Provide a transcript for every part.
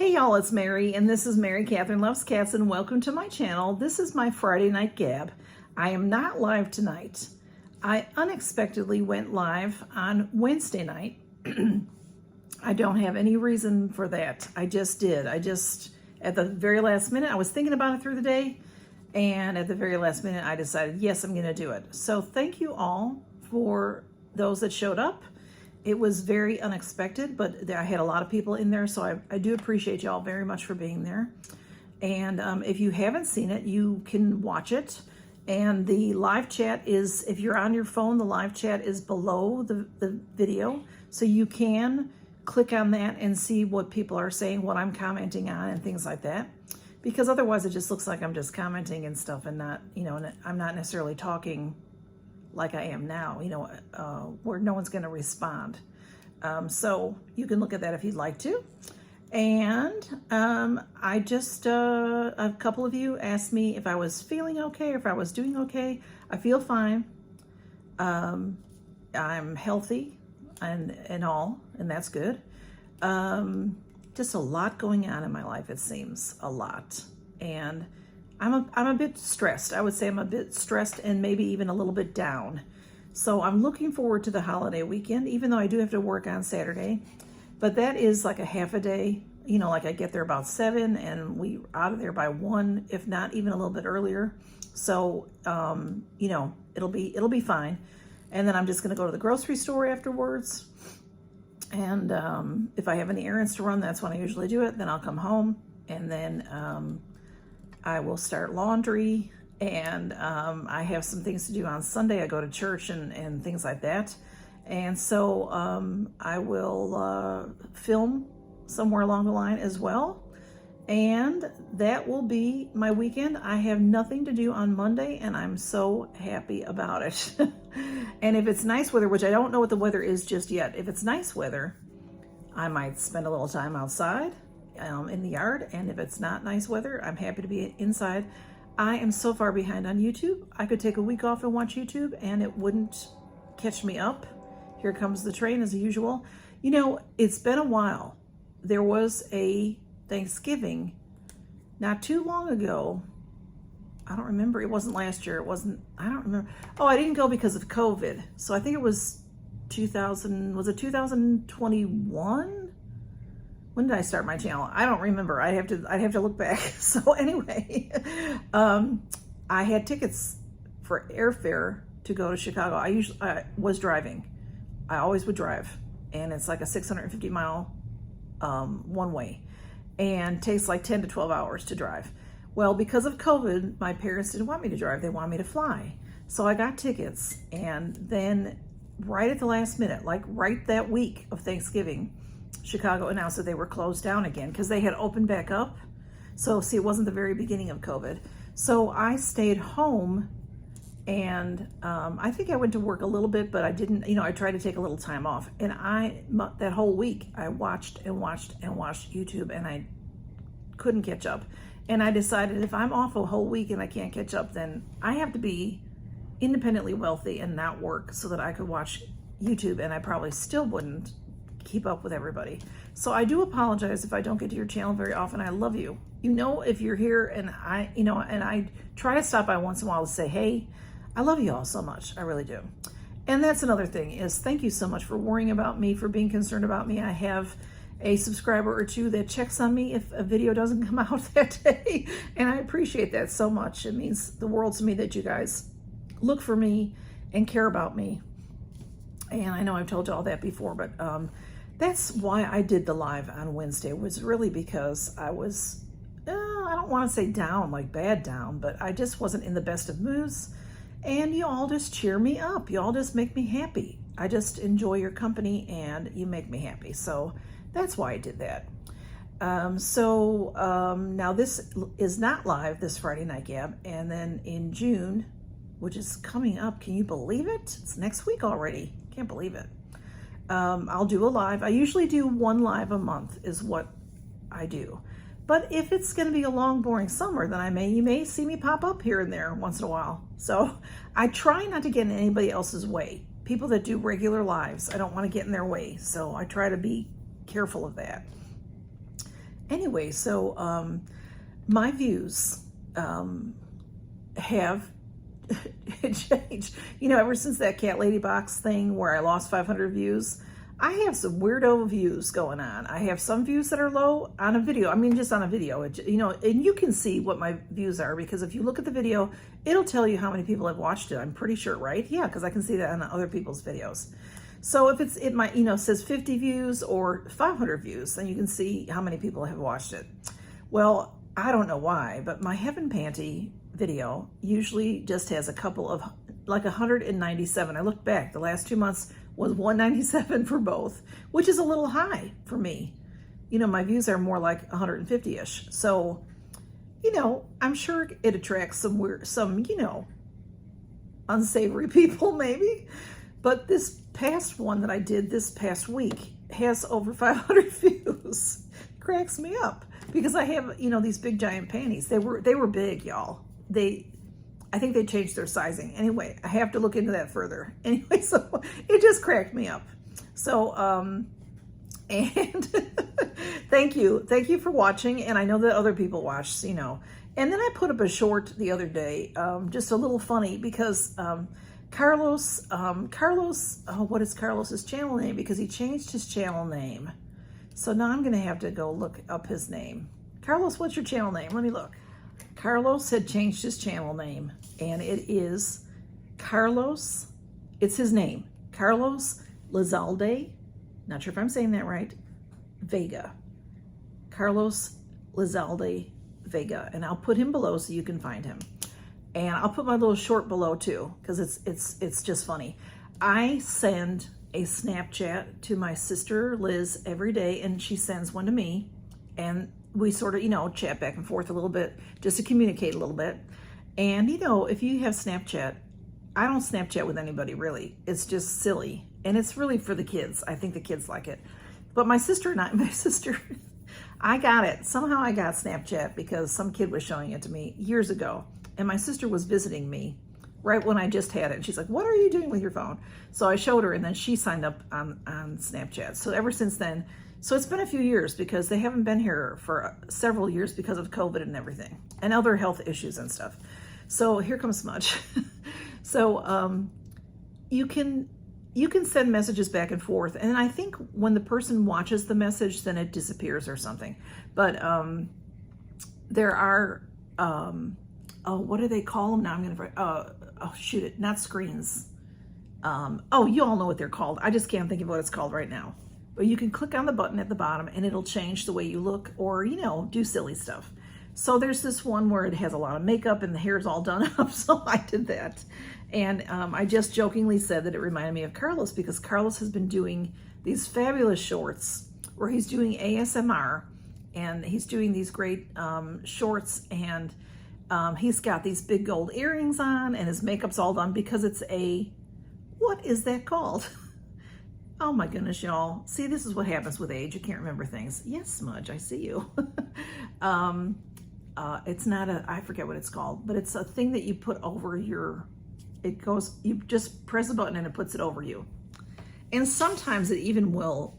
Hey y'all, it's Mary, and this is Mary Catherine Loves Cats, and welcome to my channel. This is my Friday night gab. I am not live tonight. I unexpectedly went live on Wednesday night. I don't have any reason for that. I just did. At the very last minute, I was thinking about it through the day, and at the very last minute, I decided, yes, I'm gonna do it. So thank you all for those that showed up. It was very unexpected, but I had a lot of people in there, so I do appreciate y'all very much for being there. And if you haven't seen it, you can watch it. And the live chat is, if you're on your phone, the live chat is below the video. So you can click on that and see what people are saying, what I'm commenting on and things like that. Because otherwise it just looks like I'm just commenting and stuff and not, I'm not necessarily talking like I am now, where no one's going to respond. So you can look at that if you'd like to. And I just, a couple of you asked me if I was feeling okay, or if I was doing okay. I feel fine. I'm healthy and all, and that's good. Just a lot going on in my life, it seems, a lot. And I'm a bit stressed. I would say I'm a bit stressed and maybe even a little bit down. So I'm looking forward to the holiday weekend, even though I do have to work on Saturday. But that is like a half a day. Like I get there about 7 and we out of there by 1, if not even a little bit earlier. So, it'll be fine. And then I'm just going to go to the grocery store afterwards. And if I have any errands to run, that's when I usually do it. Then I'll come home and then I will start laundry, and I have some things to do on Sunday. I go to church and things like that. And so I will film somewhere along the line as well. And that will be my weekend. I have nothing to do on Monday, and I'm so happy about it. And if it's nice weather, which I don't know what the weather is just yet, if it's nice weather, I might spend a little time outside in the yard. And if it's not nice weather, I'm happy to be inside. I am so far behind on YouTube. I could take a week off and watch YouTube and it wouldn't catch me up. Here comes the train as usual. It's been a while. There was a Thanksgiving not too long ago. I don't remember. It wasn't last year. I don't remember. Oh, I didn't go because of COVID. So I think it was 2021? When did I start my channel? I don't remember. I'd have to look back. So anyway, I had tickets for airfare to go to Chicago. I was driving. I always would drive, and it's like a 650 mile one way, and takes like 10 to 12 hours to drive. Well, because of COVID, my parents didn't want me to drive. They wanted me to fly. So I got tickets, and then right at the last minute, like right that week of Thanksgiving, Chicago announced that they were closed down again because they had opened back up. So see, it wasn't the very beginning of COVID. So I stayed home, and I think I went to work a little bit, but I didn't, I tried to take a little time off. And that whole week, I watched YouTube, and I couldn't catch up. And I decided if I'm off a whole week and I can't catch up, then I have to be independently wealthy and not work so that I could watch YouTube, and I probably still wouldn't keep up with everybody. So I do apologize if I don't get to your channel very often. I love you. If you're here, and I try to stop by once in a while to say, hey, I love you all so much. I really do. And that's another thing, is thank you so much for worrying about me, for being concerned about me. I have a subscriber or two that checks on me if a video doesn't come out that day. And I appreciate that so much. It means the world to me that you guys look for me and care about me. And I know I've told you all that before, but that's why I did the live on Wednesday, was really because I was, I don't want to say down, like bad down, but I just wasn't in the best of moods. And you all just cheer me up. You all just make me happy. I just enjoy your company, and you make me happy. So that's why I did that. Now this is not live, this Friday night gab. And then in June, which is coming up, can you believe it? It's next week already. Can't believe it. I'll do a live. I usually do 1 live a month is what I do. But if it's going to be a long, boring summer, then you may see me pop up here and there once in a while. So I try not to get in anybody else's way. People that do regular lives, I don't want to get in their way. So I try to be careful of that. Anyway, so my views have changed. You know, ever since that CatLady Box thing where I lost 500 views, I have some weirdo views going on. I have some views that are low on a video. I mean, just on a video, you know, and you can see what my views are because if you look at the video, it'll tell you how many people have watched it. I'm pretty sure, right? Yeah, because I can see that on other people's videos. So if it might, you know, says 50 views or 500 views, then you can see how many people have watched it. Well, I don't know why, but my Heaven Panty video usually just has a couple of, like 197. I looked back, the last 2 months was 197 for both, which is a little high for me. You know, my views are more like 150-ish. So, you know, I'm sure it attracts some, you know, unsavory people maybe. But this past one that I did this past week has over 500 views. Cracks me up because I have, you know, these big giant panties. They were big, y'all. I think they changed their sizing. Anyway, I have to look into that further. Anyway, so it just cracked me up. So, and thank you for watching. And I know that other people watched, you know. And then I put up a short the other day, just a little funny because Carlos, what is Carlos's channel name? Because he changed his channel name. So now I'm gonna have to go look up his name. Carlos, what's your channel name? Let me look. Carlos had changed his channel name, and it is Carlos, it's his name, Carlos Lizalde, not sure if I'm saying that right, Vega. Carlos Lizalde Vega, and I'll put him below so you can find him. And I'll put my little short below too, because it's just funny. I send a Snapchat to my sister Liz every day, and she sends one to me, and we sort of, you know, chat back and forth a little bit just to communicate a little bit. And, you know, if you have Snapchat, I don't Snapchat with anybody really. It's just silly. And it's really for the kids. I think the kids like it. But my sister, I got it. Somehow I got Snapchat because some kid was showing it to me years ago. And my sister was visiting me right when I just had it. And she's like, what are you doing with your phone? So I showed her, and then she signed up on Snapchat. So ever since then, so it's been a few years because they haven't been here for several years because of COVID and everything and other health issues and stuff. So here comes Smudge. So you can send messages back and forth. And I think when the person watches the message, then it disappears or something. But there are, what do they call them? Now I'm going to, oh, shoot it, not screens. Oh, you all know what they're called. I just can't think of what it's called right now. But you can click on the button at the bottom and it'll change the way you look or, you know, do silly stuff. So there's this one where it has a lot of makeup and the hair's all done up. So I did that. And I just jokingly said that it reminded me of Carlos because Carlos has been doing these fabulous shorts where he's doing ASMR and he's doing these great shorts, and he's got these big gold earrings on and his makeup's all done because it's a, what is that called? Oh my goodness, y'all. See, this is what happens with age. You can't remember things. Yes, Smudge, I see you. It's not a, I forget what it's called, but it's a thing that you put over your, it goes, you just press a button and it puts it over you. And sometimes it even will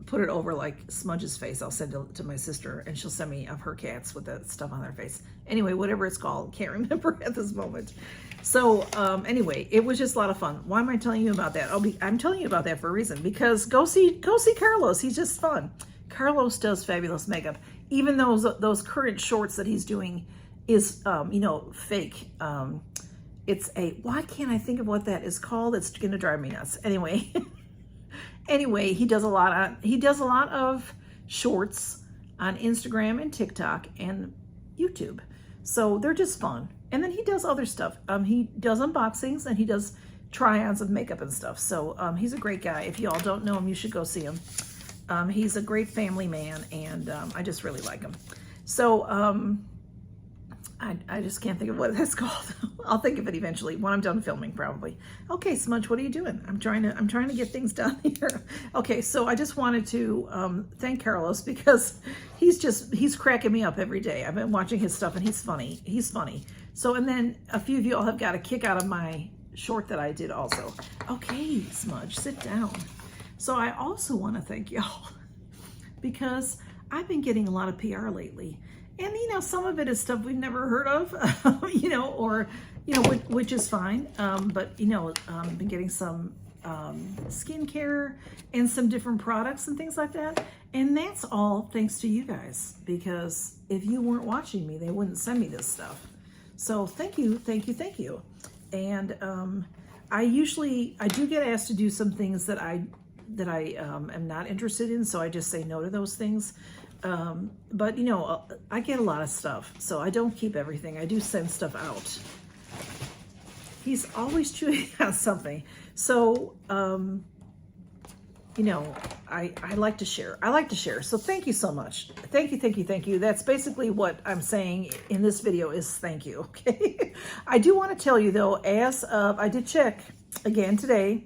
put it over like Smudge's face. I'll send it to my sister and she'll send me of her cats with that stuff on their face. Anyway, whatever it's called, can't remember at this moment. So anyway, it was just a lot of fun. Why am I telling you about that? I'm telling you about that for a reason, because go see Carlos. He's just fun. Carlos does fabulous makeup. Even those current shorts that he's doing is, you know, fake. It's a, why can't I think of what that is called? It's gonna drive me nuts. Anyway, anyway, he does a lot of shorts on Instagram and TikTok and YouTube. So they're just fun. And then he does other stuff. He does unboxings and he does try-ons of makeup and stuff. So he's a great guy. If you all don't know him, you should go see him. He's a great family man, and I just really like him. So I just can't think of what that's called. I'll think of it eventually when I'm done filming, probably. Okay, Smudge, what are you doing? I'm trying to get things done here. Okay, so I just wanted to thank Carlos because he's cracking me up every day. I've been watching his stuff and he's funny. He's funny. So, and then a few of you all have got a kick out of my short that I did also. Okay, Smudge, sit down. So I also want to thank y'all because I've been getting a lot of PR lately. And, you know, some of it is stuff we've never heard of, you know, or, you know, which is fine. But, you know, I've been getting some skincare and some different products and things like that. And that's all thanks to you guys, because if you weren't watching me, they wouldn't send me this stuff. So thank you, thank you, thank you. And I do get asked to do some things that I am not interested in, so I just say no to those things. But you know, I get a lot of stuff, so I don't keep everything. I do send stuff out. He's always chewing on something. So, you know, I like to share. I like to share. So thank you so much. Thank you, thank you, thank you. That's basically what I'm saying in this video is thank you, okay? I do want to tell you though, as of, I did check again today,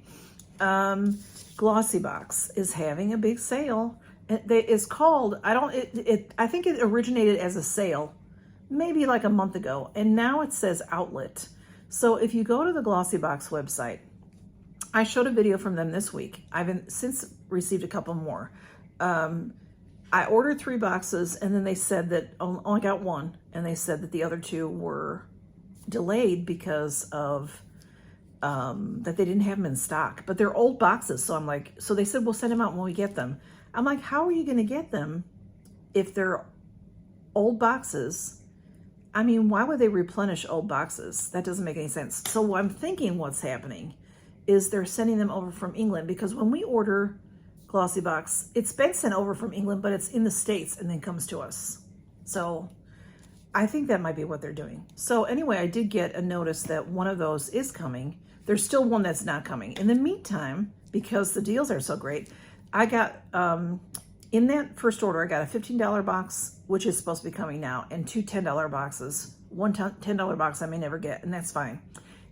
Glossy Box is having a big sale. It's called, I think it originated as a sale maybe like a month ago, and now it says outlet. So if you go to the Glossy Box website, I showed a video from them this week. I've since received a couple more. I ordered 3 boxes, and then they said that only got 1, and they said that the other 2 were delayed because of that they didn't have them in stock. But they're old boxes, so I'm like, so they said we'll send them out when we get them. I'm like, how are you going to get them if they're old boxes? I mean, why would they replenish old boxes? That doesn't make any sense. So I'm thinking what's happening is they're sending them over from England, because when we order Glossy Box, it's been sent over from England, but it's in the States and then comes to us. So I think that might be what they're doing. So anyway, I did get a notice that one of those is coming. There's still one that's not coming. In the meantime, because the deals are so great, I got, in that first order, I got a $15 box, which is supposed to be coming now, and 2 $10 boxes. One $10 box I may never get, and that's fine.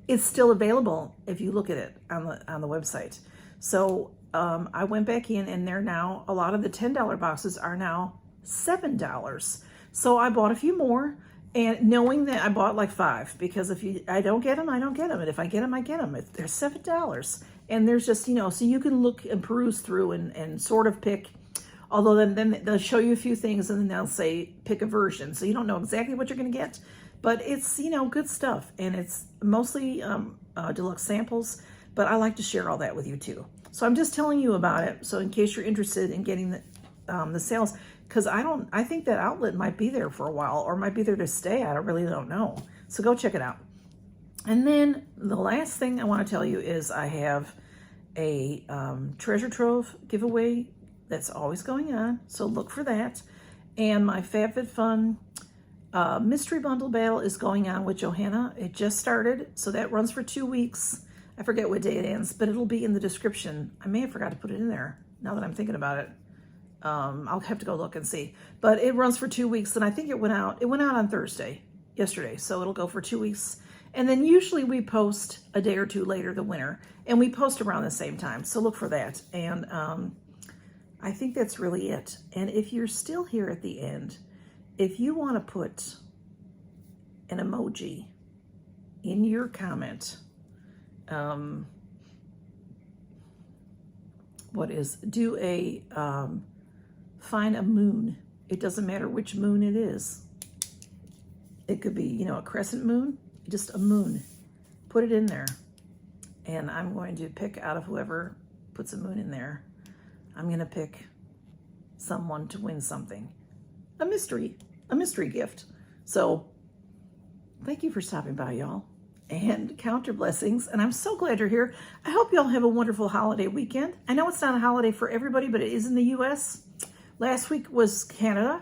It's still available if you look at it on the website. So I went back in, and they're now, a lot of the $10 boxes are now $7. So I bought a few more, and knowing that I bought like 5, because if I don't get them, I don't get them. And if I get them, I get them. They're $7. And there's just, you know, so you can look and peruse through and sort of pick, although then they'll show you a few things and then they'll say, pick a version. So you don't know exactly what you're going to get, but it's, you know, good stuff. And it's mostly deluxe samples, but I like to share all that with you too. So I'm just telling you about it. So in case you're interested in getting the sales, because I think that outlet might be there for a while, or might be there to stay. I really don't know. So go check it out. And then the last thing I want to tell you is I have a treasure trove giveaway that's always going on. So look for that. And my Fab Fit Fun mystery bundle battle is going on with Johanna. It just started. So that runs for 2 weeks. I forget what day it ends, but it'll be in the description. I may have forgot to put it in there now that I'm thinking about it. I'll have to go look and see. But it runs for 2 weeks, and I think it went out on Thursday, yesterday. So it'll go for 2 weeks. And then usually we post a day or 2 later, the winner, and we post around the same time. So look for that. And I think that's really it. And if you're still here at the end, if you want to put an emoji in your comment, do a, find a moon. It doesn't matter which moon it is. It could be, you know, a crescent moon, just a moon. Put it in there. And I'm going to pick out of whoever puts a moon in there. I'm going to pick someone to win something. A mystery gift. So thank you for stopping by, y'all. And count your blessings. And I'm so glad you're here. I hope y'all have a wonderful holiday weekend. I know it's not a holiday for everybody, but it is in the U.S. Last week was Canada.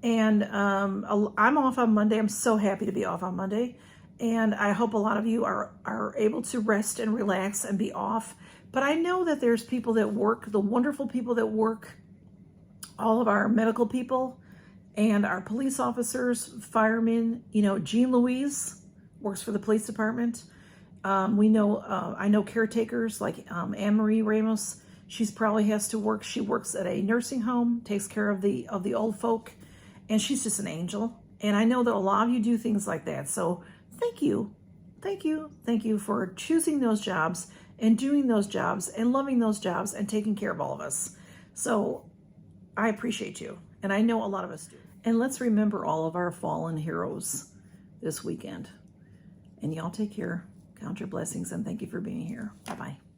And I'm off on Monday. I'm so happy to be off on Monday. And I hope a lot of you are able to rest and relax and be off. But I know that there's people that work, the wonderful people that work, all of our medical people and our police officers, firemen. You know, Jean Louise works for the police department. I know caretakers like Anne-Marie Ramos. She's probably has to work. She works at a nursing home, takes care of the old folk, and she's just an angel. And I know that a lot of you do things like that. So thank you. Thank you. Thank you for choosing those jobs and doing those jobs and loving those jobs and taking care of all of us. So I appreciate you. And I know a lot of us do. And let's remember all of our fallen heroes this weekend. And y'all take care. Count your blessings, and thank you for being here. Bye-bye.